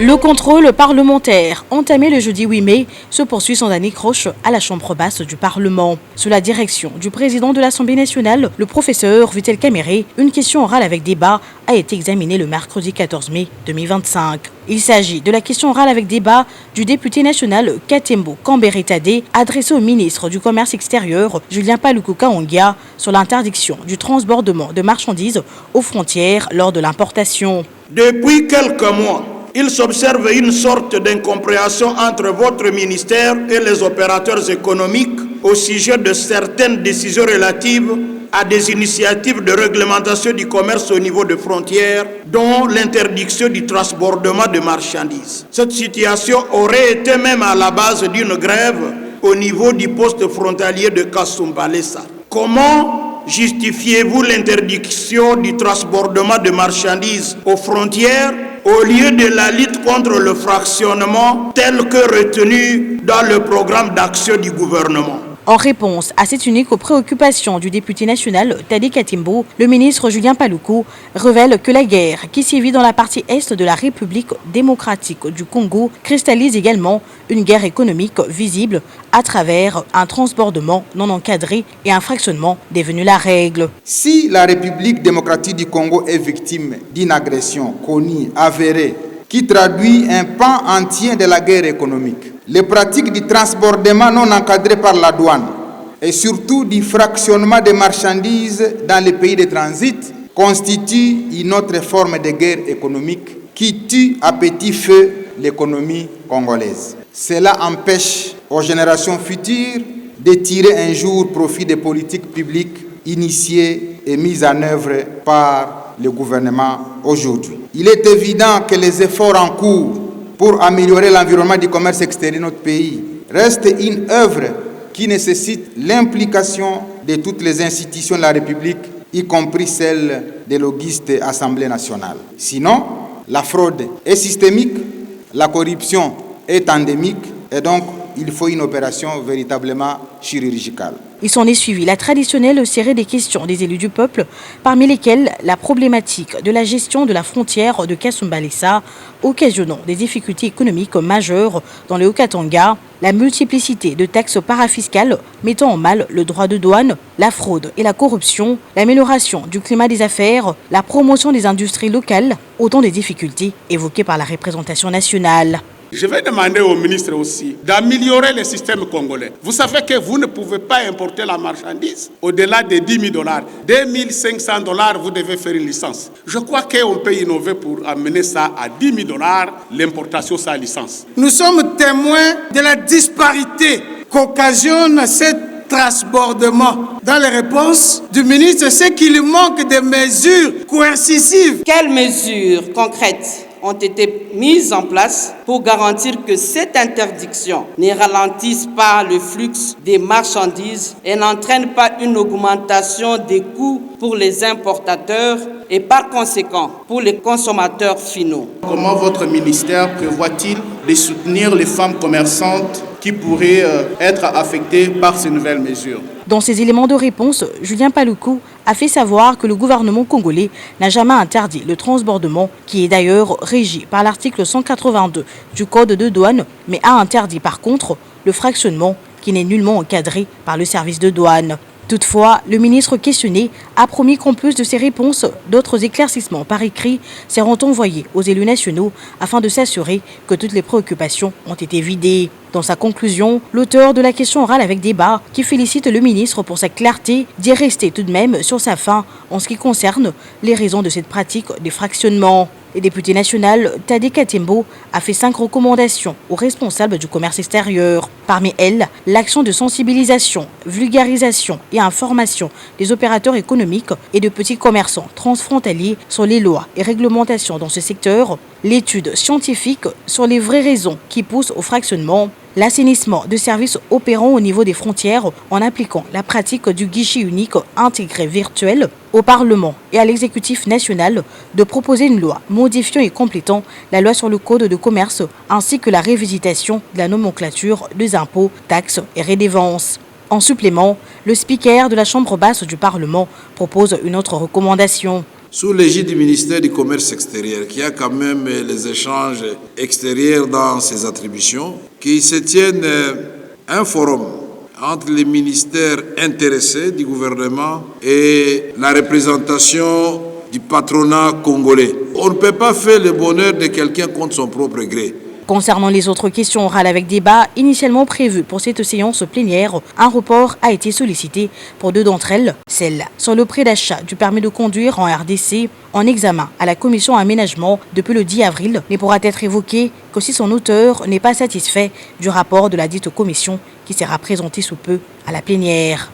Le contrôle parlementaire, entamé le jeudi 8 mai, se poursuit sans anicroche à la Chambre basse du Parlement. Sous la direction du président de l'Assemblée nationale, le professeur Vital Kamerhe, une question orale avec débat a été examinée le mercredi 14 mai 2025. Il s'agit de la question orale avec débat du député national Katembo Kambere Tade, adressée au ministre du Commerce extérieur Julien Paluku Kahongya sur l'interdiction du transbordement de marchandises aux frontières lors de l'importation. Depuis quelques mois, il s'observe une sorte d'incompréhension entre votre ministère et les opérateurs économiques au sujet de certaines décisions relatives à des initiatives de réglementation du commerce au niveau des frontières, dont l'interdiction du transbordement de marchandises. Cette situation aurait été même à la base d'une grève au niveau du poste frontalier de Kasumbalesa. Comment justifiez-vous l'interdiction du transbordement de marchandises aux frontières au lieu de la lutte contre le fractionnement tel que retenu dans le programme d'action du gouvernement? En réponse à cette unique préoccupation du député national Tade Katembo, le ministre Julien Paluku révèle que la guerre qui sévit dans la partie est de la République démocratique du Congo cristallise également une guerre économique visible à travers un transbordement non encadré et un fractionnement devenu la règle. Si la République démocratique du Congo est victime d'une agression connue, avérée, qui traduit un pan entier de la guerre économique, les pratiques du transbordement non encadré par la douane et surtout du fractionnement des marchandises dans les pays de transit constituent une autre forme de guerre économique qui tue à petit feu l'économie congolaise. Cela empêche aux générations futures de tirer un jour profit des politiques publiques initiées et mises en œuvre par le gouvernement aujourd'hui. Il est évident que les efforts en cours pour améliorer l'environnement du commerce extérieur de notre pays restent une œuvre qui nécessite l'implication de toutes les institutions de la République, y compris celle des logistes Assemblée nationale. Sinon, la fraude est systémique, la corruption est endémique et donc il faut une opération véritablement chirurgicale. Il s'en est suivi la traditionnelle série des questions des élus du peuple, parmi lesquelles la problématique de la gestion de la frontière de Kasumbalesa, occasionnant des difficultés économiques majeures dans le Haut-Katanga, la multiplicité de taxes parafiscales mettant en mal le droit de douane, la fraude et la corruption, l'amélioration du climat des affaires, la promotion des industries locales, autant de difficultés évoquées par la représentation nationale. Je vais demander au ministre aussi d'améliorer le système congolais. Vous savez que vous ne pouvez pas importer la marchandise au-delà de 10 000 $. 2 500 $, vous devez faire une licence. Je crois qu'on peut innover pour amener ça à 10 000 $, l'importation sans licence. Nous sommes témoins de la disparité qu'occasionne cette transbordement. Dans les réponses du ministre, c'est qu'il manque de mesures coercitives. Quelles mesures concrètes ont été mises en place pour garantir que cette interdiction ne ralentisse pas le flux des marchandises et n'entraîne pas une augmentation des coûts pour les importateurs et par conséquent pour les consommateurs finaux? Comment votre ministère prévoit-il de soutenir les femmes commerçantes qui pourraient être affectées par ces nouvelles mesures? Dans ces éléments de réponse, Julien Paluku a fait savoir que le gouvernement congolais n'a jamais interdit le transbordement, qui est d'ailleurs régi par l'article 182 du Code de douane, mais a interdit par contre le fractionnement, qui n'est nullement encadré par le service de douane. Toutefois, le ministre questionné a promis qu'en plus de ces réponses, d'autres éclaircissements par écrit seront envoyés aux élus nationaux afin de s'assurer que toutes les préoccupations ont été vidées. Dans sa conclusion, l'auteur de la question orale avec débat, qui félicite le ministre pour sa clarté, dit rester tout de même sur sa faim en ce qui concerne les raisons de cette pratique de fractionnement. Le député national Tade Katembo a fait 5 recommandations aux responsables du commerce extérieur. Parmi elles, l'action de sensibilisation, vulgarisation et information des opérateurs économiques et de petits commerçants transfrontaliers sur les lois et réglementations dans ce secteur, l'étude scientifique sur les vraies raisons qui poussent au fractionnement, l'assainissement de services opérant au niveau des frontières en appliquant la pratique du guichet unique intégré virtuel au Parlement et à l'exécutif national de proposer une loi modifiant et complétant la loi sur le code de commerce ainsi que la révisitation de la nomenclature des impôts, taxes et redevances. En supplément, le speaker de la Chambre basse du Parlement propose une autre recommandation. sous l'égide du ministère du Commerce extérieur, qui a quand même les échanges extérieurs dans ses attributions, qu'il se tienne un forum entre les ministères intéressés du gouvernement et la représentation du patronat congolais. On ne peut pas faire le bonheur de quelqu'un contre son propre gré. Concernant les autres questions orales avec débat initialement prévues pour cette séance plénière, un report a été sollicité pour 2 d'entre elles. Celle sur le prix d'achat du permis de conduire en RDC, en examen à la commission aménagement depuis le 10 avril, ne pourra être évoquée que si son auteur n'est pas satisfait du rapport de la dite commission qui sera présenté sous peu à la plénière.